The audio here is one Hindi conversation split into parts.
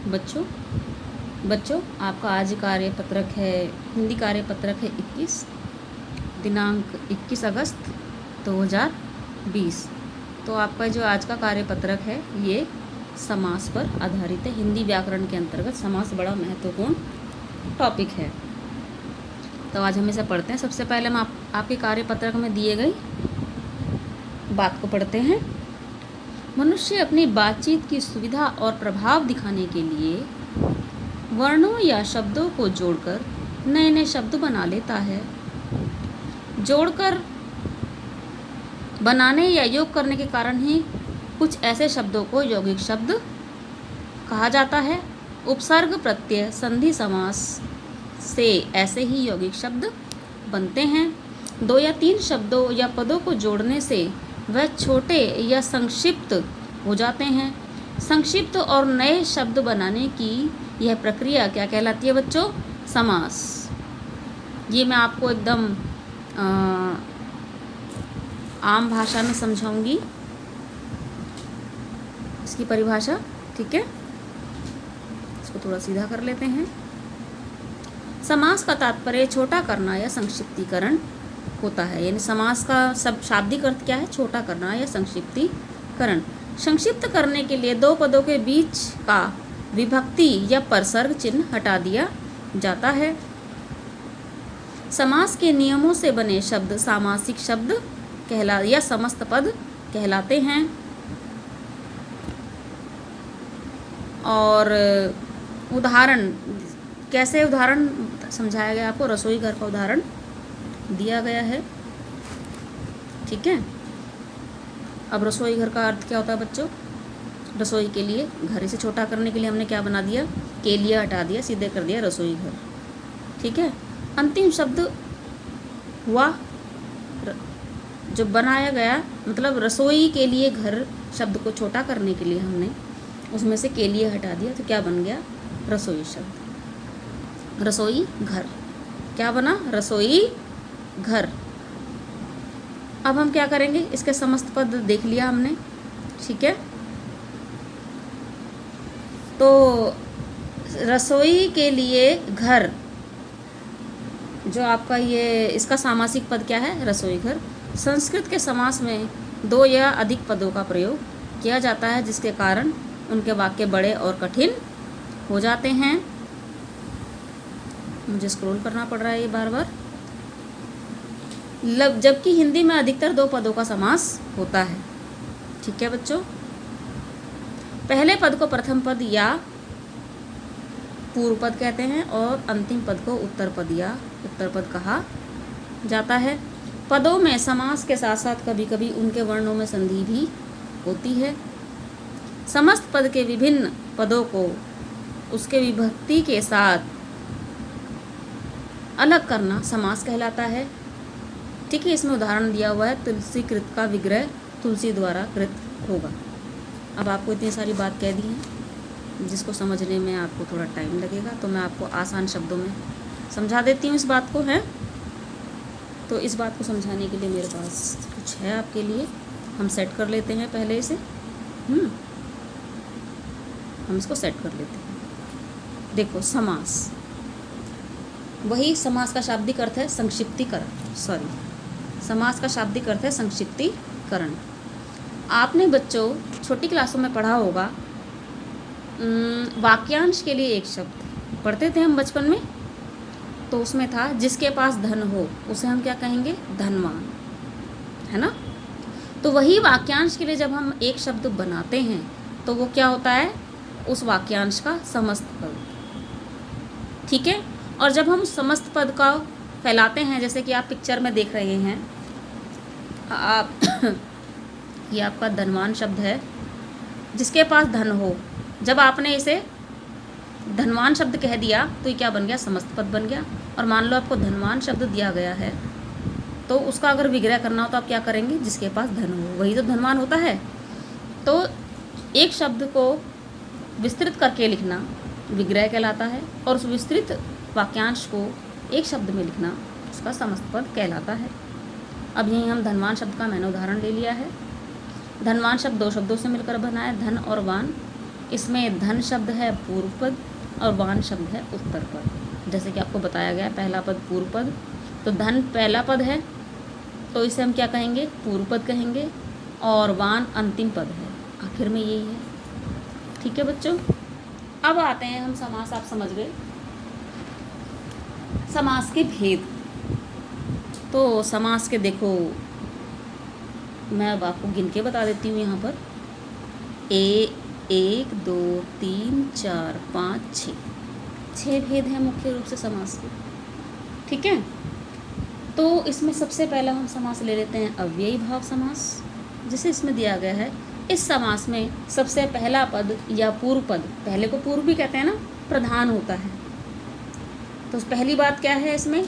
बच्चों बच्चों आपका आज कार्यपत्रक है, हिंदी कार्यपत्रक है 21 दिनांक 21 अगस्त 2020। तो आपका जो आज का कार्यपत्रक है ये समास पर आधारित है। हिंदी व्याकरण के अंतर्गत समास बड़ा महत्वपूर्ण टॉपिक है। तो आज हम इसे पढ़ते हैं। सबसे पहले हम आपके कार्यपत्रक में दिए गई बात को पढ़ते हैं। मनुष्य अपनी बातचीत की सुविधा और प्रभाव दिखाने के लिए वर्णों या शब्दों को जोड़कर नए नए शब्द बना लेता है। जोड़कर बनाने या योग करने के कारण ही कुछ ऐसे शब्दों को यौगिक शब्द कहा जाता है। उपसर्ग प्रत्यय संधि समास से ऐसे ही यौगिक शब्द बनते हैं। 2 या 3 शब्दों या पदों को जोड़ने से वह छोटे या संक्षिप्त हो जाते हैं। संक्षिप्त और नए शब्द बनाने की यह प्रक्रिया क्या कहलाती है बच्चों? समास। ये मैं आपको एकदम आम भाषा में समझाऊंगी इसकी परिभाषा, ठीक है। इसको थोड़ा सीधा कर लेते हैं। समास का तात्पर्य छोटा करना या संक्षिप्तीकरण होता है। यानी समास का सब शाब्दिक अर्थ क्या है? छोटा करना या संक्षिप्तीकरण। संक्षिप्त करने के लिए 2 पदों के बीच का विभक्ति या परसर्ग चिन्ह हटा दिया जाता है। समास के नियमों से बने शब्द सामासिक शब्द या समस्त पद कहलाते हैं। और उदाहरण, कैसे उदाहरण समझाया गया आपको? रसोई घर का उदाहरण दिया गया है, ठीक है। अब रसोई घर का अर्थ क्या होता है बच्चों? रसोई के लिए घर, इसे छोटा करने के लिए हमने क्या बना दिया? के लिए हटा दिया, सीधे कर दिया रसोई घर, ठीक है। अंतिम शब्द हुआ जो बनाया गया, मतलब रसोई के लिए घर शब्द को छोटा करने के लिए हमने उसमें से के लिए हटा दिया, तो क्या बन गया? रसोई शब्द। रसोई घर क्या बना? रसोई घर। अब हम क्या करेंगे? इसके समस्त पद देख लिया हमने, ठीक है। तो रसोई के लिए घर, जो आपका ये इसका सामासिक पद क्या है? रसोई घर। संस्कृत के समास में 2 या अधिक पदों का प्रयोग किया जाता है, जिसके कारण उनके वाक्य बड़े और कठिन हो जाते हैं। मुझे स्क्रॉल करना पड़ रहा है ये बार बार। जबकि हिंदी में अधिकतर 2 पदों का समास होता है, ठीक है बच्चों। पहले पद को प्रथम पद या पूर्व पद कहते हैं और अंतिम पद को उत्तर पद या उत्तर पद कहा जाता है। पदों में समास के साथ साथ कभी कभी उनके वर्णों में संधि भी होती है। समस्त पद के विभिन्न पदों को उसके विभक्ति के साथ अलग करना समास कहलाता है, ठीक है। इसमें उदाहरण दिया हुआ है, तुलसी कृत का विग्रह तुलसी द्वारा कृत होगा। अब आपको इतनी सारी बात कह दी है जिसको समझने में आपको थोड़ा टाइम लगेगा, तो मैं आपको आसान शब्दों में समझा देती हूँ इस बात को, है। तो इस बात को समझाने के लिए मेरे पास कुछ है आपके लिए। हम सेट कर लेते हैं पहले इसे। हम इसको सेट कर लेते हैं। देखो, समास, वही समास का शाब्दिक अर्थ है संक्षिप्तीकरण। समास का शाब्दिक अर्थ है संक्षिप्तीकरण। आपने बच्चों छोटी क्लासों में पढ़ा होगा, वाक्यांश के लिए एक शब्द पढ़ते थे हम बचपन में, तो उसमें था जिसके पास धन हो उसे हम क्या कहेंगे? धनवान, है ना। तो वही वाक्यांश के लिए जब हम एक शब्द बनाते हैं तो वो क्या होता है? उस वाक्यांश का समस्त पद, ठीक है। और जब हम समस्त पद का फैलाते हैं, जैसे कि आप पिक्चर में देख रहे हैं, आप ये आपका धनवान शब्द है, जिसके पास धन हो। जब आपने इसे धनवान शब्द कह दिया तो ये क्या बन गया? समस्त पद बन गया। और मान लो आपको धनवान शब्द दिया गया है, तो उसका अगर विग्रह करना हो तो आप क्या करेंगे? जिसके पास धन हो, वही तो धनवान होता है। तो एक शब्द को विस्तृत करके लिखना विग्रह कहलाता है, और उस विस्तृत वाक्यांश को एक शब्द में लिखना उसका समस्त पद कहलाता है। अब यहीं हम धनवान शब्द का मैंने उदाहरण ले लिया है। धनवान शब्द 2 शब्दों से मिलकर बना है, धन और वान। इसमें धन शब्द है पूर्व पद और वान शब्द है उत्तर पद। जैसे कि आपको बताया गया, पहला पद पूर्व पद, तो धन पहला पद है तो इसे हम क्या कहेंगे, पूर्व पद कहेंगे, और वान अंतिम पद है, आखिर में यही है। ठीक है बच्चों, अब आते हैं हम समास, आप समझ गए समास के भेद। तो समास के देखो, मैं अब आपको गिन के बता देती हूँ। यहाँ पर 1 2 3 4 5 6 भेद हैं मुख्य रूप से समास के। ठीक है, तो इसमें सबसे पहला हम समास ले लेते हैं अव्ययी भाव समास। जैसे इसमें दिया गया है, इस समास में सबसे पहला पद या पूर्व पद, पहले को पूर्व भी कहते हैं ना, प्रधान होता है। तो पहली बात क्या है इसमें,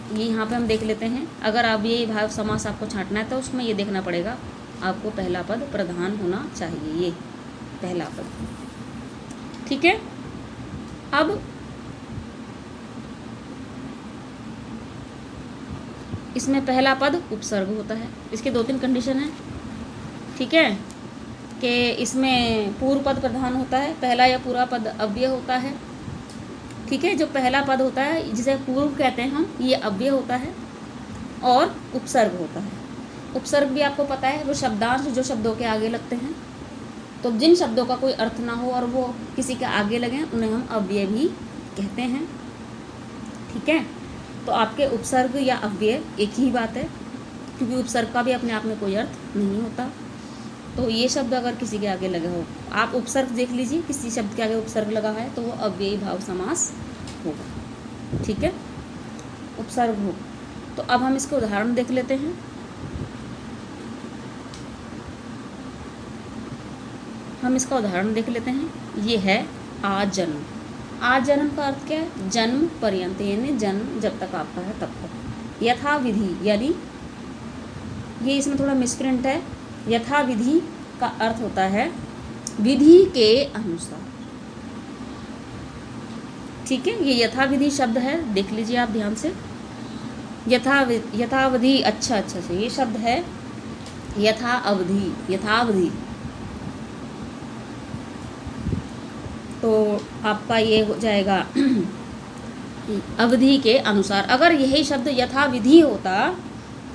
ये यहाँ पे हम देख लेते हैं। अगर अव्ययी भाव समास आपको छांटना है तो उसमें ये देखना पड़ेगा, आपको पहला पद प्रधान होना चाहिए, ये पहला पद। ठीक है, अब इसमें पहला पद उपसर्ग होता है। इसके 2-3 कंडीशन हैं। ठीक है, कि इसमें पूर्व पद प्रधान होता है, पहला या पूरा पद अव्यय होता है। ठीक है, जो पहला पद होता है जिसे पूर्व कहते हैं हम, ये अव्यय होता है, और उपसर्ग होता है। उपसर्ग भी आपको पता है, वो शब्दांश जो शब्दों के आगे लगते हैं। तो जिन शब्दों का कोई अर्थ ना हो और वो किसी के आगे लगें, उन्हें हम अव्यय भी कहते हैं। ठीक है, तो आपके उपसर्ग या अव्यय एक ही बात है, क्योंकि उपसर्ग का भी अपने आप में कोई अर्थ नहीं होता। तो ये शब्द अगर किसी के आगे लगा हो, आप उपसर्ग देख लीजिए, किसी शब्द के आगे उपसर्ग लगा है तो वो अव्ययी भाव समास होगा। ठीक है, उपसर्ग हो। तो अब हम इसके उदाहरण देख लेते हैं। हम इसका उदाहरण देख लेते हैं। ये है आजन्म। आजन्म का अर्थ क्या है, जन्म पर्यंत, यानी जन्म जब तक आपका है तब तक। यथा विधि, यानी ये इसमें थोड़ा मिसप्रिंट है। यथा विधि का अर्थ होता है विधि के अनुसार। ठीक है, ये यथाविधि शब्द है, देख लीजिए आप ध्यान से। यथावधि, अच्छा से ये शब्द है यथा अवधि, यथावधि। तो आपका ये हो जाएगा अवधि के अनुसार। अगर यही शब्द यथाविधि होता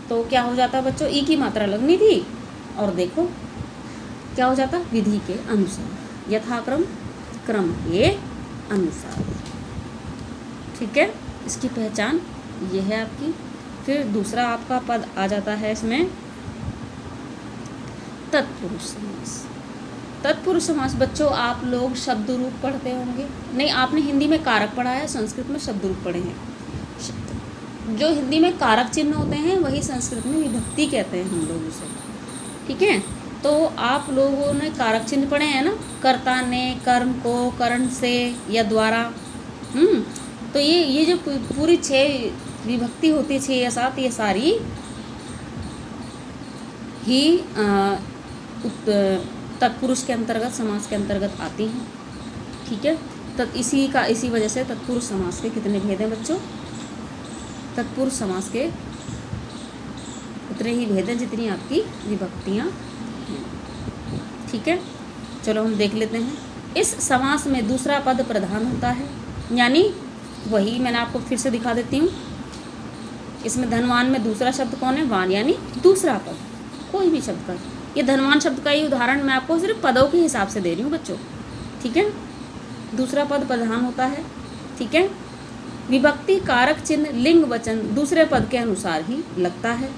तो क्या हो जाता बच्चों, ई की मात्रा लगनी थी, और देखो क्या हो जाता, विधि के अनुसार, यथाक्रम, क्रम के अनुसार। ठीक है, इसकी पहचान ये है आपकी। फिर दूसरा आपका पद आ जाता है इसमें तत्पुरुष समास। तत्पुरुष समास बच्चों आप लोग शब्द रूप पढ़ते होंगे, नहीं आपने हिंदी में कारक पढ़ा है, संस्कृत में शब्द रूप पढ़े हैं। जो हिंदी में कारक चिन्ह होते हैं वही संस्कृत में विभक्ति कहते हैं हम लोग उसे। ठीक है, तो आप लोगों ने कारक चिन्ह पढ़े हैं ना, कर्ता ने, कर्म को, करण से या द्वारा। तो ये जो पूरी 6 विभक्ति होती है, 6 या 7, ये सारी ही तत्पुरुष के अंतर्गत, समास के अंतर्गत आती हैं। ठीक है, इसी वजह से तत्पुरुष समास के कितने भेद हैं बच्चों, तत्पुरुष समास के उतने ही भेद हैं जितनी आपकी विभक्तियाँ हैं। ठीक है, चलो हम देख लेते हैं। इस समास में दूसरा पद प्रधान होता है, यानी वही मैंने आपको फिर से दिखा देती हूँ। इसमें धनवान में दूसरा शब्द कौन है, वान, यानी दूसरा पद कोई भी शब्द का। ये धनवान शब्द का ही उदाहरण मैं आपको सिर्फ पदों के हिसाब से दे रही हूँ बच्चों। ठीक है, दूसरा पद प्रधान होता है। ठीक है, विभक्ति, कारक चिन्ह, लिंग, वचन दूसरे पद के अनुसार ही लगता है।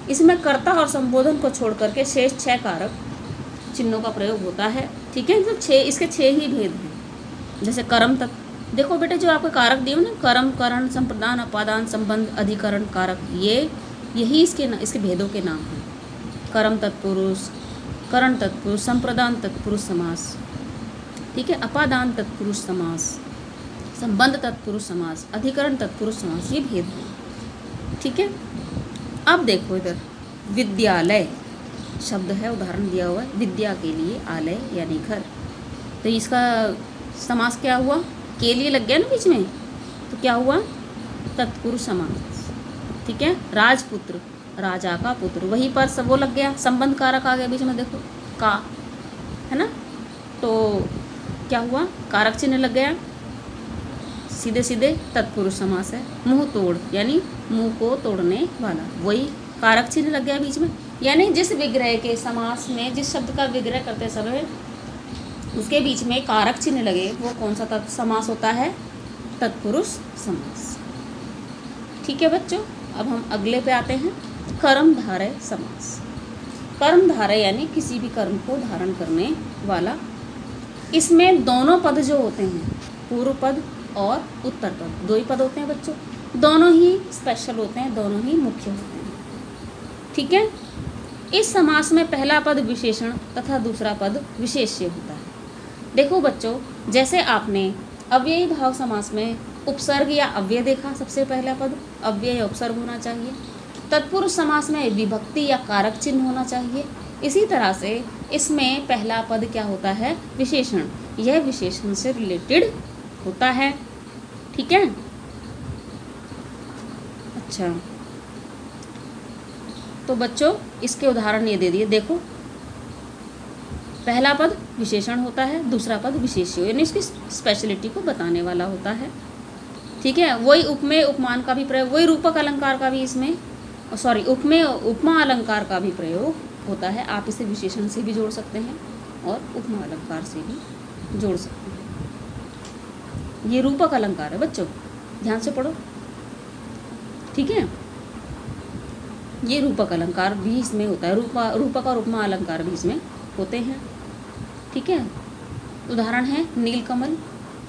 इसमें कर्ता और संबोधन को छोड़ करके शेष 6 कारक चिन्हों का प्रयोग होता है। ठीक है, तो 6 इसके 6 ही भेद हैं। जैसे कर्म तक देखो बेटे, जो आपके कारक दिए ना, कर्म, करण, संप्रदान, अपादान, संबंध, अधिकरण, कारक, यही इसके भेदों के नाम हैं। कर्म तत्पुरुष, करण तत्पुरुष, संप्रदान तत्पुरुष समास। ठीक है, अपादान तत्पुरुष समास, संबंध तत्पुरुष समास, अधिकरण तत्पुरुष समास, ये भेद हैं। ठीक है, अब देखो इधर विद्यालय शब्द है, उदाहरण दिया हुआ है, विद्या के लिए, आलय यानी घर। तो इसका समास क्या हुआ, के लिए लग गया ना बीच में, तो क्या हुआ, तत्पुरुष समास। ठीक है, राजपुत्र, राजा का पुत्र, वहीं पर सब वो लग गया, संबंध कारक आ गया बीच में, देखो का, है ना। तो क्या हुआ, कारक चिन्ह लग गया, सीधे सीधे तत्पुरुष समास है। मुंह तोड़ यानी मुंह को तोड़ने वाला, वही कारक चिन्ह लग गया बीच में। यानी जिस विग्रह के समास में, जिस शब्द का विग्रह करते समय उसके बीच में कारक चिन्ह लगे, वो कौन सा समास होता है, तत्पुरुष समास। ठीक है बच्चों, अब हम अगले पे आते हैं, कर्मधारय समास। कर्मधारय यानी किसी भी कर्म को धारण करने वाला। इसमें दोनों पद जो होते हैं, पूर्व पद और उत्तर पद, दो ही पद होते हैं बच्चों, दोनों ही स्पेशल होते हैं, दोनों ही मुख्य होते हैं। ठीक है, इस समास में पहला पद विशेषण तथा दूसरा पद विशेष्य होता है। देखो बच्चों, जैसे आपने अव्ययी भाव समास में उपसर्ग या अव्यय देखा, सबसे पहला पद अव्यय या उपसर्ग होना चाहिए। तत्पुरुष समास में विभक्ति या कारक चिन्ह होना चाहिए। इसी तरह से इसमें पहला पद क्या होता है, विशेषण, यह विशेषण से रिलेटेड होता है। ठीक है, अच्छा, तो बच्चों इसके उदाहरण ये दे दिए। देखो, पहला पद विशेषण होता है, दूसरा पद विशेष्य, यानी इसकी स्पेशलिटी को बताने वाला होता है। ठीक है, वही उपमेय उपमान का भी प्रयोग, वही रूपक अलंकार का भी इसमें, सॉरी, उपमेय उपमा अलंकार का भी प्रयोग होता है। आप इसे विशेषण से भी जोड़ सकते हैं और उपमा अलंकार से भी जोड़ सकते हैं। ये रूपक अलंकार है बच्चों, ध्यान से पढ़ो। ठीक है, ये रूपक अलंकार भी इसमें होता है, रूपक और उपमा अलंकार भी इसमें होते हैं। ठीक है, उदाहरण है नीलकमल,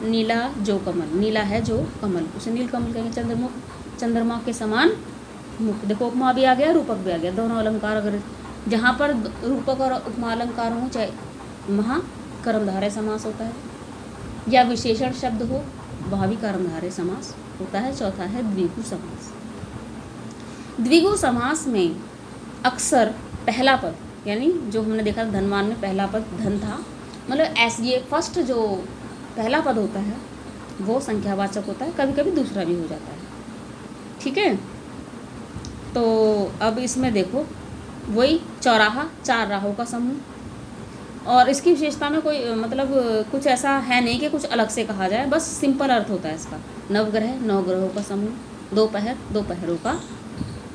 नीला जो कमल, नीला है जो कमल, उसे नील कमल कहेंगे। चंद्रमुख, चंद्रमा के समान मुख। देखो, उपमा भी आ गया, रूपक भी आ गया, दोनों अलंकार अगर जहाँ पर रूपक और उपमा अलंकार हो, चाहे वहाँ कर्मधारय समास होता है, या विशेषण शब्द हो, वहाँ भी कर्मधारय समास होता है। चौथा है द्विगु समास। द्विगु समास में अक्सर पहला पद, यानी जो हमने देखा धनवान में पहला पद धन था, मतलब ऐसे ये फर्स्ट जो पहला पद होता है वो संख्यावाचक होता है, कभी कभी दूसरा भी हो जाता है। ठीक है, तो अब इसमें देखो, वही चौराहा, चार राहों का समूह, और इसकी विशेषता में कोई मतलब कुछ ऐसा है नहीं कि कुछ अलग से कहा जाए, बस सिंपल अर्थ होता है इसका। नवग्रह, नौ ग्रहों का समूह। दोपहर, दोपहरों का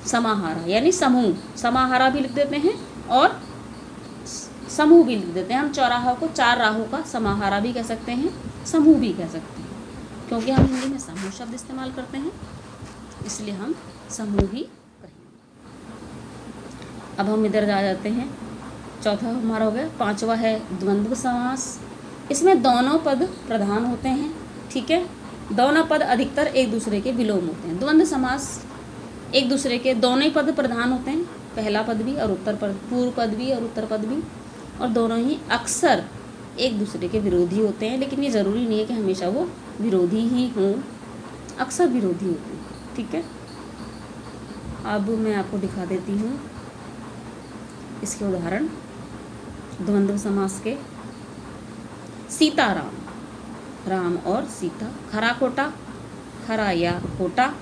समाहारा, यानी समूह, समाहारा भी लिख देते हैं और समूह भी लिख देते हैं। हम चौराहों को चार राहों का समाहारा भी कह सकते हैं, समूह भी कह सकते हैं, क्योंकि हम हिंदी में समूह शब्द इस्तेमाल करते हैं, इसलिए हम समूह ही कहेंगे। अब हम इधर आ जाते हैं, चौथा हमारा हो गया। पांचवा है द्वंद्व समास। इसमें दोनों पद प्रधान होते हैं। ठीक है, दोनों पद अधिकतर एक दूसरे के विलोम होते हैं। द्वंद्व समास एक दूसरे के दोनों ही पद प्रधान होते हैं, पहला पद भी और उत्तर पद, पूर्व पद भी और उत्तर पद भी, और दोनों ही अक्सर एक दूसरे के विरोधी होते हैं, लेकिन ये ज़रूरी नहीं है कि हमेशा वो विरोधी ही हों, अक्सर विरोधी होते हैं। ठीक है, अब मैं आपको दिखा देती हूँ इसके उदाहरण द्वंद्व समास के। सीताराम, राम और सीता। खरा खोटा, खरा या खोटा।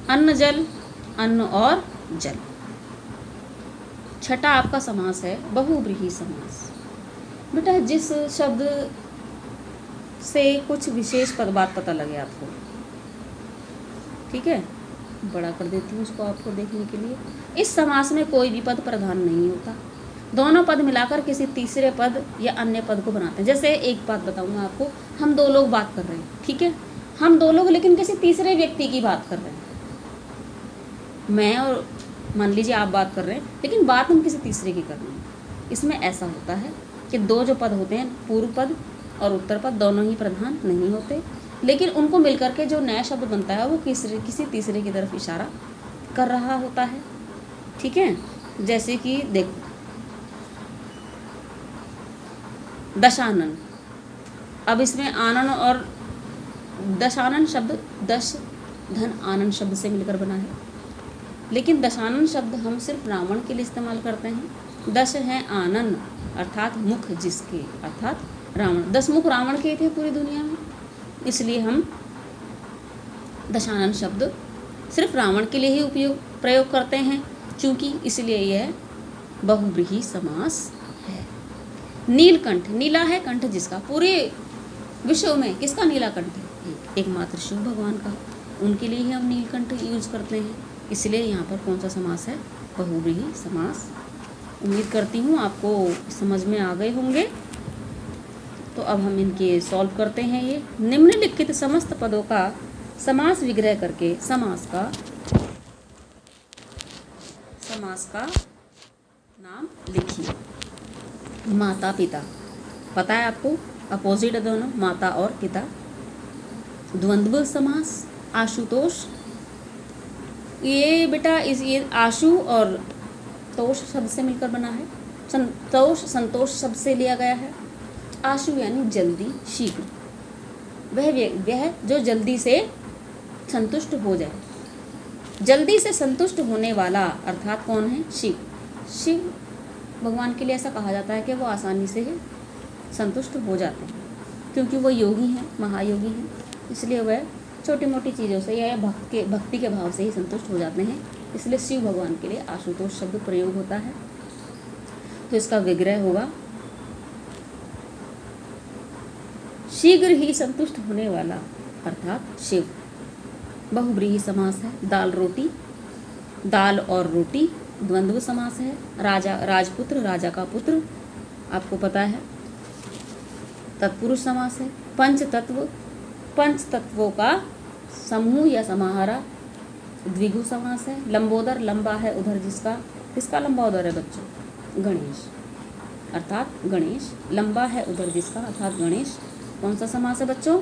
अन्न जल, अन्न और जल। छठा आपका समास है बहुव्रीहि समास। बेटा, जिस शब्द से कुछ विशेष बात पता लगे आपको, ठीक है, बड़ा कर देती हूँ उसको आपको देखने के लिए। इस समास में कोई भी पद प्रधान नहीं होता, दोनों पद मिलाकर किसी तीसरे पद या अन्य पद को बनाते हैं। जैसे एक बात बताऊँगा आपको, हम दो लोग बात कर रहे हैं, ठीक है, हम दो लोग लेकिन किसी तीसरे व्यक्ति की बात कर रहे हैं। मैं और मान लीजिए आप बात कर रहे हैं, लेकिन बात हम किसी तीसरे की कर रहे हैं। इसमें ऐसा होता है कि दो जो पद होते हैं, पूर्व पद और उत्तर पद, दोनों ही प्रधान नहीं होते, लेकिन उनको मिलकर के जो नया शब्द बनता है वो किसी तीसरे की तरफ इशारा कर रहा होता है। ठीक है, जैसे कि देखो, दशानन। अब इसमें आनन और दशानन शब्द दश धन आनंद शब्द से मिलकर बना है, लेकिन दशानन शब्द हम सिर्फ रावण के लिए इस्तेमाल करते हैं। दश है आनन अर्थात मुख जिसके, अर्थात रावण। 10 मुख रावण के थे पूरी दुनिया में, इसलिए हम दशानन शब्द सिर्फ रावण के लिए ही प्रयोग करते हैं, चूँकि इसलिए यह बहुव्रीहि समास है। नीलकंठ, नीला है कंठ जिसका, पूरे विश्व में किसका नीलाकंठ है? एकमात्र शिव भगवान का। उनके लिए ही हम नीलकंठ यूज करते हैं, इसलिए यहाँ पर कौन सा समास है? बहुव्रीहि समास। उम्मीद करती हूँ आपको समझ में आ गए होंगे। तो अब हम इनके सॉल्व करते हैं। ये निम्नलिखित समस्त पदों का समास विग्रह करके समास का नाम लिखिए। माता पिता, पता है आपको, अपोजिट है दोनों, माता और पिता। द्वंद्व समास, आशुतोष, ये बेटा ये आशु और तोष शब्द से मिलकर बना है। संतोष शब्द से लिया गया है। आशु यानी जल्दी, शीघ्र, वह जो जल्दी से संतुष्ट हो जाए। जल्दी से संतुष्ट होने वाला अर्थात कौन है? शिव। शिव भगवान के लिए ऐसा कहा जाता है कि वो आसानी से संतुष्ट हो जाते हैं, क्योंकि वो योगी हैं, महायोगी हैं, इसलिए वह छोटी मोटी चीज़ों से या भक्ति के भाव से ही संतुष्ट हो जाते हैं। इसलिए शिव भगवान के लिए आशुतोष शब्द प्रयोग होता है। तो इसका विग्रह होगा शीघ्र ही संतुष्ट होने वाला अर्थात शिव। बहुव्रीहि समास है। दाल रोटी, दाल और रोटी द्वंद्व समास है। राजा, राजपुत्र, राजा का पुत्र, आपको पता है। तत्पुरुष समास है। पंचतत्व, पंच तत्वों का समूह या समाहारा द्विगु समास है। लंबोदर, लंबा है उधर जिसका, किसका लंबा उधर है बच्चों? गणेश, अर्थात गणेश। लंबा है उधर जिसका अर्थात गणेश। कौन सा समास है बच्चों?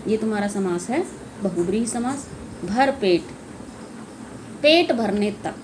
ये तुम्हारा समास है बहुव्रीहि समास। भर पेट, पेट भरने तक,